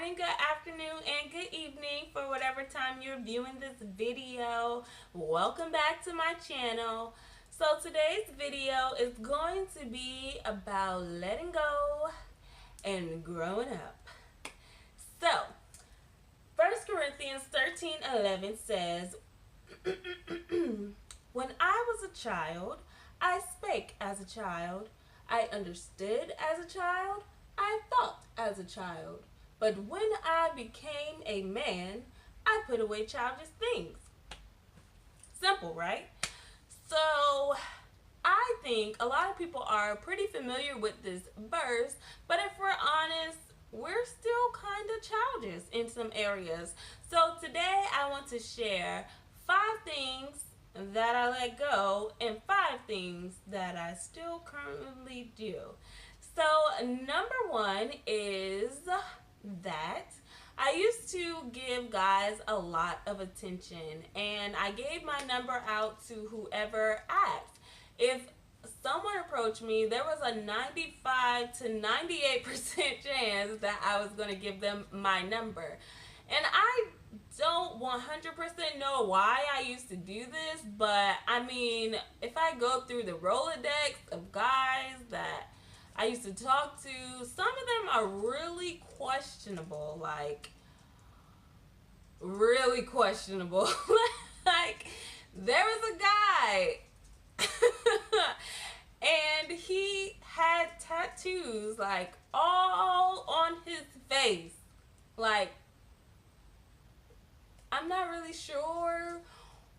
morning, good afternoon, and good evening for whatever time you're viewing this video. Welcome back to my channel. So today's video is going to be about letting go and growing up. So 1 Corinthians 13:11 says, When I was a child, I spake as a child, I understood as a child, I thought as a child. But when I became a man, I put away childish things. Simple, right? So I think a lot of people are pretty familiar with this verse, but if we're honest, we're still kind of childish in some areas. So today I want to share 5 things that I let go and 5 things that I still currently do. So number one is that I used to give guys a lot of attention, and I gave my number out to whoever asked. If someone approached me, there was a 95 to 98% chance that I was going to give them my number. And I don't 100% know why I used to do this, but I mean, if I go through the Rolodex of guys that I used to talk to, some of them are really questionable, like really questionable. Like, there was a guy and he had tattoos like all on his face. Like, I'm not really sure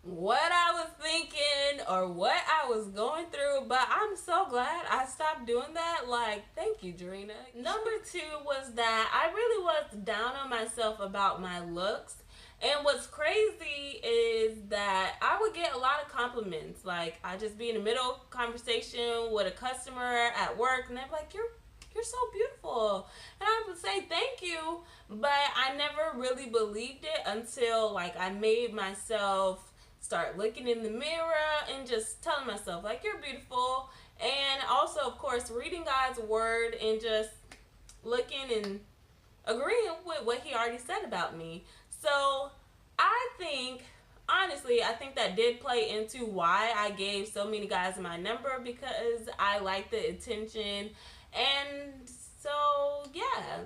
what I was thinking or what I was going through, but I'm so glad I stopped doing that. Like, thank you, Drina. Number 2 was that I really was down on myself about my looks. And what's crazy is that I would get a lot of compliments. Like, I just be in the middle conversation with a customer at work, and they'd be like, you're so beautiful. And I would say thank you, but I never really believed it until like I made myself start looking in the mirror and just telling myself like, you're beautiful. And also, of course, reading God's word and just looking and agreeing with what he already said about me. So I think, honestly, I think that did play into why I gave so many guys my number, because I like the attention. And so, yeah,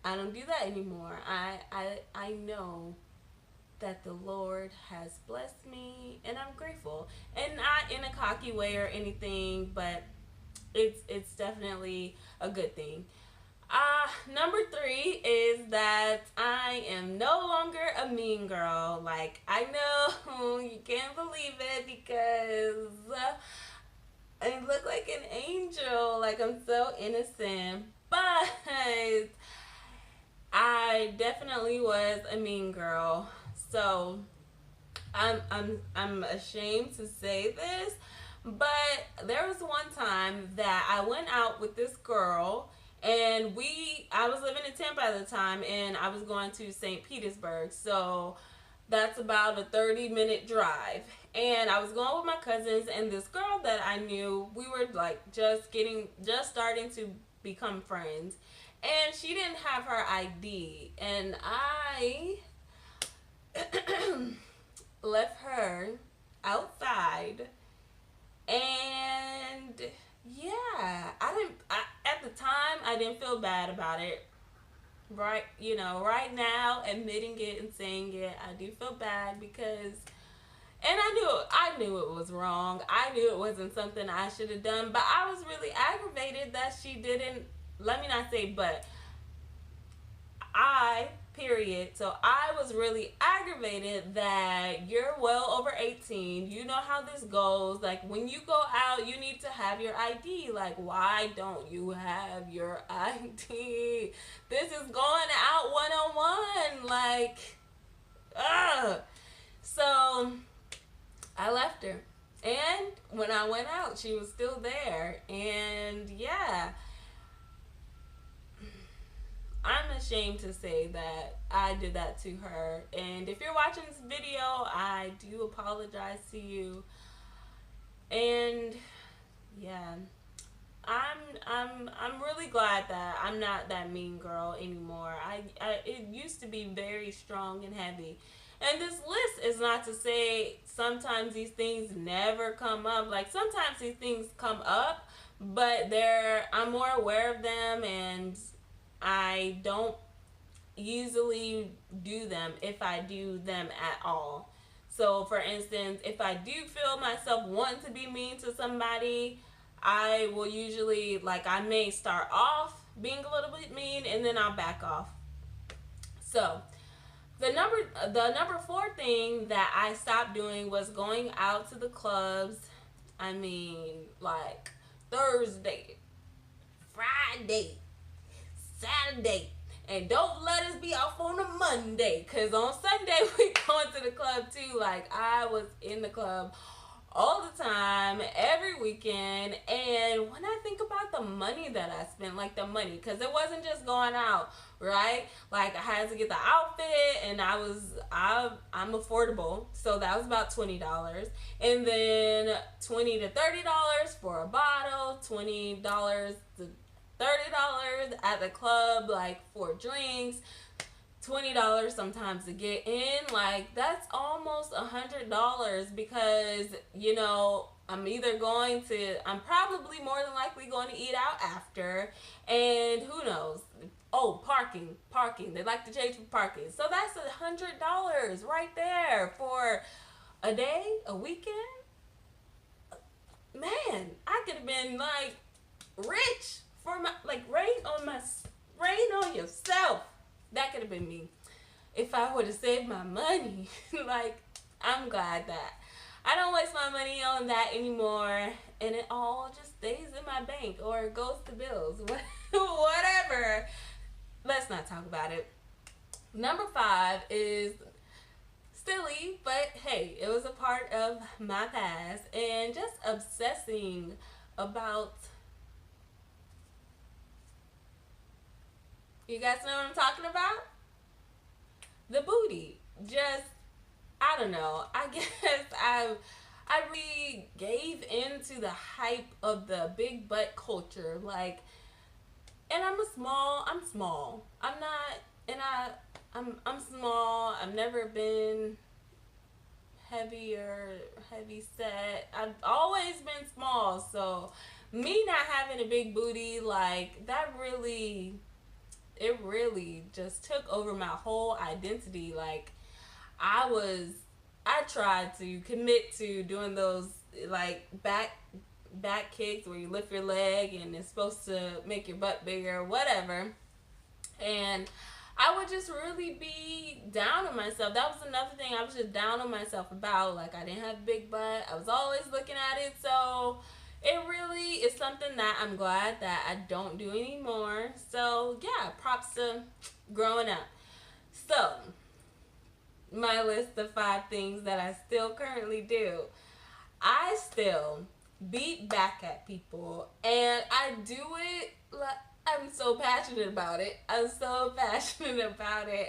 I don't do that anymore. I know that the Lord has blessed me, and I'm grateful. And not in a cocky way or anything, but it's definitely a good thing. Number 3 is that I am no longer a mean girl. Like, I know you can't believe it because I look like an angel. Like, I'm so innocent. But I definitely was a mean girl. So I'm ashamed to say this, but there was one time that I went out with this girl, and I was living in Tampa at the time, and I was going to St. Petersburg. So that's about a 30-minute drive. And I was going with my cousins and this girl that I knew. We were like just starting to become friends. And she didn't have her ID. And I left her outside. And yeah, at the time, I didn't feel bad about it. Right, right now, admitting it and saying it, I do feel bad because, and I knew it was wrong. I knew it wasn't something I should have done, but I was really aggravated that she didn't, let me not say but, so I was really aggravated that you're well over 18. You know how this goes. Like, when you go out, you need to have your ID. Like, why don't you have your ID? This is going out one-on-one. Like, ugh. So I left her. And when I went out, she was still there. And yeah, I'm ashamed to say that I did that to her. And if you're watching this video, I do apologize to you. And yeah, I'm really glad that I'm not that mean girl anymore. It used to be very strong and heavy. And this list is not to say sometimes these things never come up. Like sometimes these things come up, but I'm more aware of them, and I don't usually do them if I do them at all. So, for instance, if I do feel myself wanting to be mean to somebody, I will usually, like, I may start off being a little bit mean and then I'll back off. So, the number 4 thing that I stopped doing was going out to the clubs. I mean, like Thursday, Friday, Saturday. And don't let us be off on a Monday, because on Sunday we going to the club too. Like, I was in the club all the time, every weekend. And when I think about the money that I spent, like the money, because it wasn't just going out, right? Like, I had to get the outfit, and I'm affordable, so that was about $20. And then $20 to $30 for a bottle, $20 to $30 at the club, like for drinks, $20 sometimes to get in. Like, that's almost $100, because I'm probably more than likely going to eat out after, and who knows. Oh, parking. They like to change for parking, so that's $100 right there for a day, a weekend. Man, I could have been like rich. For my, like, rain on yourself. That could have been me if I would have saved my money. Like, I'm glad that I don't waste my money on that anymore, and it all just stays in my bank or goes to bills. Whatever. Let's not talk about it. Number 5 is silly, but hey, it was a part of my past, and just obsessing about. You guys know what I'm talking about? The booty. Just, I don't know. I guess I really gave into the hype of the big butt culture. Like, and I'm small. I'm not, and I'm small. I've never been heavy set. I've always been small. So me not having a big booty, like, that really, it really just took over my whole identity. Like, I tried to commit to doing those, like, back kicks where you lift your leg and it's supposed to make your butt bigger or whatever. And I would just really be down on myself. That was another thing I was just down on myself about. Like, I didn't have a big butt. I was always looking at it. So it really is something that I'm glad that I don't do anymore. So yeah, props to growing up. So my list of 5 things that I still currently do. I still beat back at people, and I do it like, I'm so passionate about it.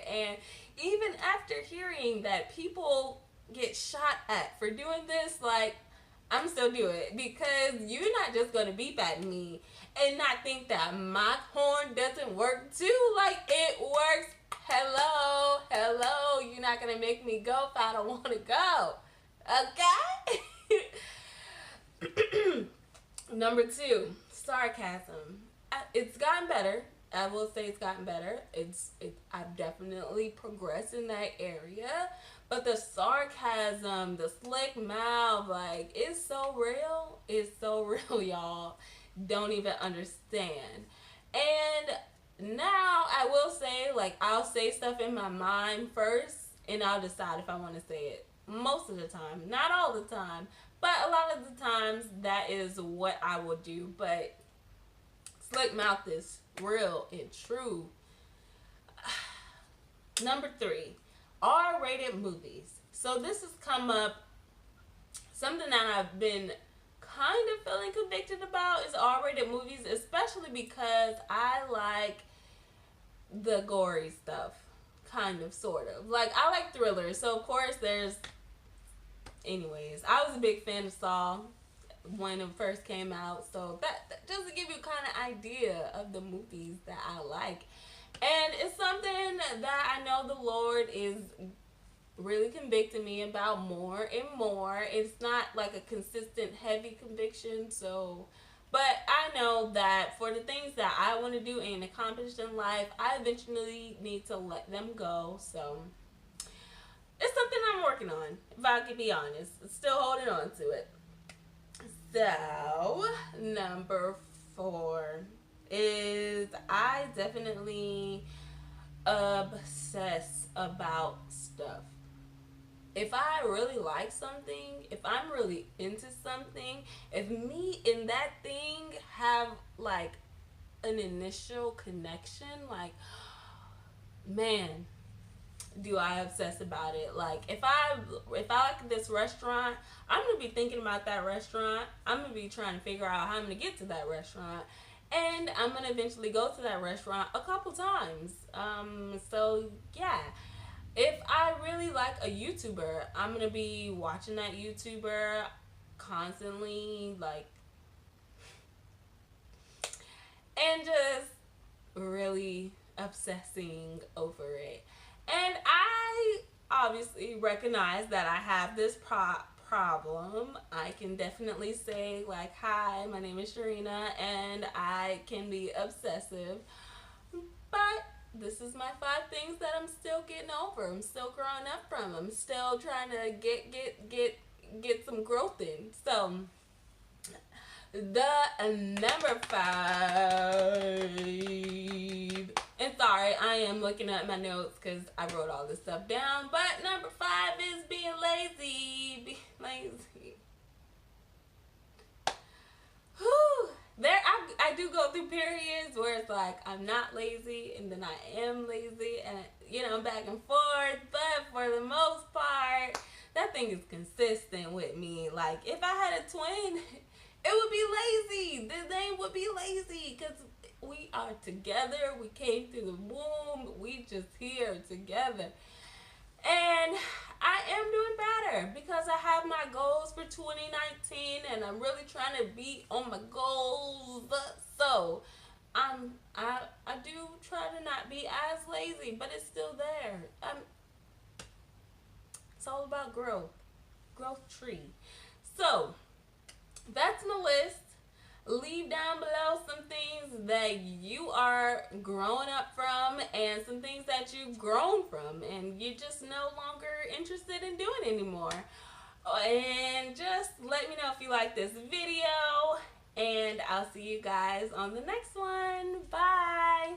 And even after hearing that people get shot at for doing this, like, I'm still doing it, because you're not just going to beep at me and not think that my horn doesn't work too. Like, it works. Hello. You're not going to make me go if I don't want to go. Okay? Number 2, sarcasm. It's gotten better. I will say it's gotten better. I've definitely progressed in that area. But the sarcasm, the slick mouth, like, it's so real. It's so real, y'all. Don't even understand. And now I will say, like, I'll say stuff in my mind first, and I'll decide if I want to say it. Most of the time. Not all the time. But a lot of the times, that is what I will do. But slick mouth is real and true. Number 3, R-rated movies. So this has come up, something that I've been kind of feeling convicted about is R-rated movies, especially because I like the gory stuff, kind of, sort of. Like, I like thrillers, so of course there's, anyways, I was a big fan of Saw. when it first came out. So that just to give you kind of idea of the movies that I like. And it's something that I know the Lord is really convicting me about more and more. It's not like a consistent heavy conviction, so but I know that for the things that I want to do and accomplish in life, I eventually need to let them go. So it's something I'm working on, if I can be honest. Still holding on to it. So, number 4 is I definitely obsess about stuff. If I really like something, if I'm really into something, if me and that thing have like an initial connection, like, man, do I obsess about it. Like if I like this restaurant, I'm gonna be thinking about that restaurant. I'm gonna be trying to figure out how I'm gonna get to that restaurant. And I'm gonna eventually go to that restaurant a couple times. So yeah. If I really like a YouTuber, I'm gonna be watching that YouTuber constantly, like, and just really obsessing over it. And I obviously recognize that I have this problem. I can definitely say, like, hi, my name is Sharina, and I can be obsessive. But this is my 5 things that I'm still getting over. I'm still growing up from. I'm still trying to get some growth in. So the number 5, and sorry, I am looking at my notes because I wrote all this stuff down. But number 5 is being lazy. Be lazy. Whew. I do go through periods where it's like I'm not lazy and then I am lazy, and back and forth. But for the most part, that thing is consistent with me. Like if I had a twin, it would be lazy. The name would be lazy because we are together. We came through the womb. We just here together. And I am doing better because I have my goals for 2019 and I'm really trying to be on my goals. So I do try to not be as lazy, but it's still there. It's all about growth tree. So that's my list. Leave down below some things that you are growing up from and some things that you've grown from and you're just no longer interested in doing anymore. And just let me know if you like this video, and I'll see you guys on the next one. Bye.